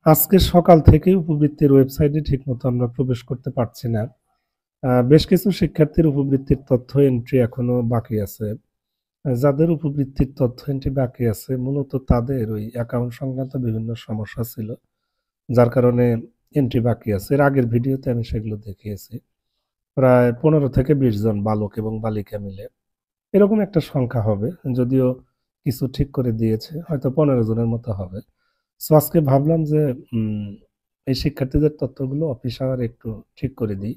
আজকে সকাল থেকেই উপবৃত্তির ওয়েবসাইটে ঠিকমতো আমরা প্রবেশ করতে পারছি না। বেশ কিছু শিক্ষার্থীর উপবৃত্তির তথ্য এন্ট্রি এখনো বাকি আছে। যাদের উপবৃত্তির তথ্য এন্ট্রি বাকি আছে মূলত তাদের ওই অ্যাকাউন্ট সংক্রান্ত বিভিন্ন সমস্যা ছিল, যার কারণে এন্ট্রি বাকি আছে। এর আগের ভিডিওতে আমি সেগুলো দেখিয়েছি। প্রায় 15 থেকে 20 জন বালক এবং বালিকা মিলে এরকম একটা সংখ্যা হবে। যদিও কিছু ঠিক করে দিয়েছে, হয়তো 15 জনের মতো হবে। সো আজকে ভাবলাম যে উম, এই শিক্ষার্থীদের তথ্যগুলো অফিস আওয়ারে একটু ঠিক করে দিই।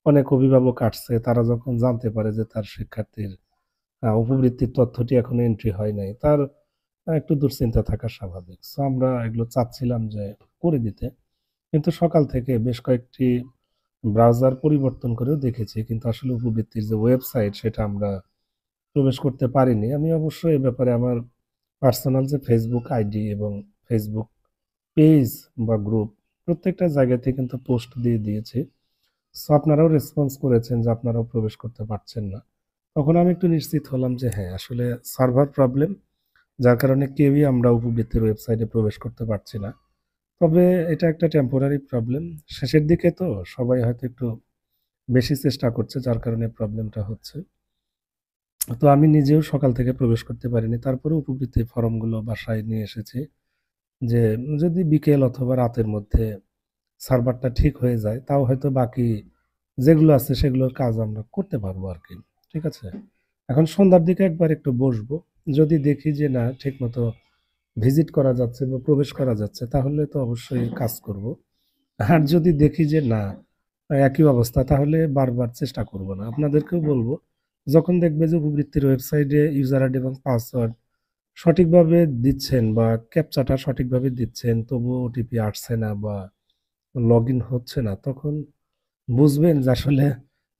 অনেক অভিভাবক আসছে, তারা যখন জানতে পারে যে তার শিক্ষার্থীর উপবৃত্তির তথ্যটি এখনো এন্ট্রি হয় নাই, তার একটু দুশ্চিন্তা থাকা স্বাভাবিক। সো আমরা এগুলো চাচ্ছিলাম যে করে দিতে, কিন্তু সকাল থেকে বেশ কয়েকটি ব্রাউজার পরিবর্তন করেও দেখেছি, কিন্তু আসলে উপবৃত্তির যে ওয়েবসাইট সেটা আমরা প্রবেশ করতে পারিনি। আমি অবশ্য এ ব্যাপারে আমার পার্সোনাল যে ফেসবুক আইডি এবং ফেসবুক পেজ বা গ্রুপ প্রত্যেকটা জায়গাতে কিন্তু পোস্ট দিয়ে দিয়েছি। সো আপনারাও রেসপন্স করেছেন যে আপনারাও প্রবেশ করতে পারছেন না। তখন আমি একটু নিশ্চিত হলাম যে হ্যাঁ, আসলে সার্ভার প্রবলেম, যার কারণে কেউই আমরা উপবৃত্তির ওয়েবসাইটে প্রবেশ করতে পারছি না। তবে এটা একটা টেম্পোরারি প্রবলেম। শেষের দিকে তো সবাই হয়তো একটু বেশি চেষ্টা করছে, যার কারণে প্রবলেমটা হচ্ছে। তো আমি নিজেও সকাল থেকে প্রবেশ করতে পারিনি। তারপরে উপবৃত্তির ফর্মগুলো বাসায় নিয়ে এসেছি, যে যদি বিকেল অথবা রাতের মধ্যে সার্ভারটা ঠিক হয়ে যায়, তাও হয়তো বাকি যেগুলো আছে সেগুলোর কাজ আমরা করতে পারবো আর কি। ঠিক আছে? এখন সন্ধ্যার দিকে একবার একটু বসবো। যদি দেখি যে না, ঠিকমতো ভিজিট করা যাচ্ছে বা প্রবেশ করা যাচ্ছে, তাহলে তো অবশ্যই কাজ করব। আর যদি দেখি যে না, একই অবস্থা, তাহলে বারবার চেষ্টা করব না। আপনাদেরকেও বলবো, যখন দেখবে যে উপবৃত্তির ওয়েবসাইটে ইউজার আইডি এবং পাসওয়ার্ড সঠিকভাবে দিচ্ছেন বা ক্যাপচাটা সঠিকভাবে দিচ্ছেন, তবুও ওটিপি আসছে না বা লগ ইন হচ্ছে না, তখন বুঝবেন যে আসলে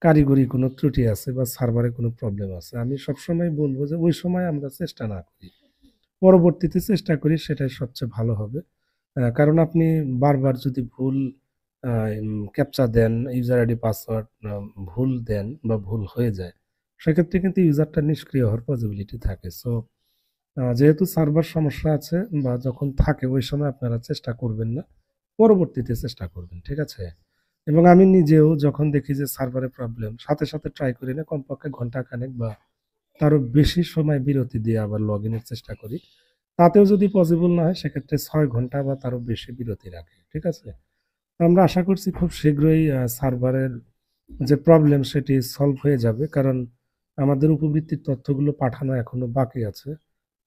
কারিগরি কোনো ত্রুটি আছে বা সার্ভারে কোনো প্রবলেম আছে। আমি সবসময় বলবো যে ওই সময় আমরা চেষ্টা না করি, পরবর্তীতে চেষ্টা করি, সেটাই সবচেয়ে ভালো হবে। কারণ আপনি বারবার যদি ভুল ক্যাপচা দেন, ইউজার আইডি পাসওয়ার্ড ভুল দেন বা ভুল হয়ে যায়, সেক্ষেত্রে কিন্তু ইউজারটা নিষ্ক্রিয় হওয়ার পসিবিলিটি থাকে। সো যেহেতু সার্ভার সমস্যা আছে বা যখন থাকে, ওই সময় আপনারা চেষ্টা করবেন না, পরবর্তীতে চেষ্টা করবেন। ঠিক আছে? এবং আমি নিজেও যখন দেখি যে সার্ভারে প্রবলেম, সাথে সাথে ট্রাই করি না, কমপক্ষে ঘন্টা খানেক বা তারও বেশি সময় বিরতি দিয়ে আবার লগ ইনের চেষ্টা করি। তাতেও যদি পসিবল না হয়, সেক্ষেত্রে 6 ঘন্টা বা তারও বেশি বিরতি রাখি। ঠিক আছে? তো আমরা আশা করছি খুব শীঘ্রই সার্ভারের যে প্রবলেম সেটি সলভ হয়ে যাবে, কারণ আমাদের উপবৃত্তির তথ্যগুলো পাঠানো এখনো বাকি আছে।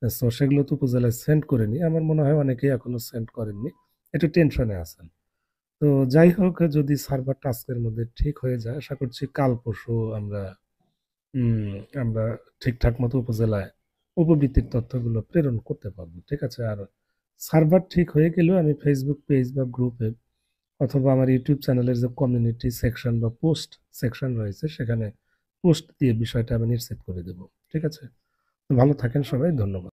সো সেগুলো তো উপজেলায় সেন্ড করেনি, আমার মনে হয় অনেকেই এখনো সেন্ড করেননি, একটু টেনশনে আছেন। তো যাই হোক, যদি সার্ভারটা আজকের মধ্যে ঠিক হয়ে যায়, আশা করছি কাল পরশু আমরা উম, আমরা ঠিকঠাক মতো উপজেলায় উপবৃত্তির তথ্যগুলো প্রেরণ করতে পারবো। ঠিক আছে? আর সার্ভার ঠিক হয়ে গেলেও আমি ফেসবুক পেজ বা গ্রুপে অথবা আমার ইউটিউব চ্যানেলের যে কমিউনিটি সেকশন বা পোস্ট সেকশন রয়েছে, সেখানে পোস্ট দিয়ে বিষয়টা আমি নিশ্চিত করে দেব। ঠিক আছে? তো ভালো থাকেন সবাই, ধন্যবাদ।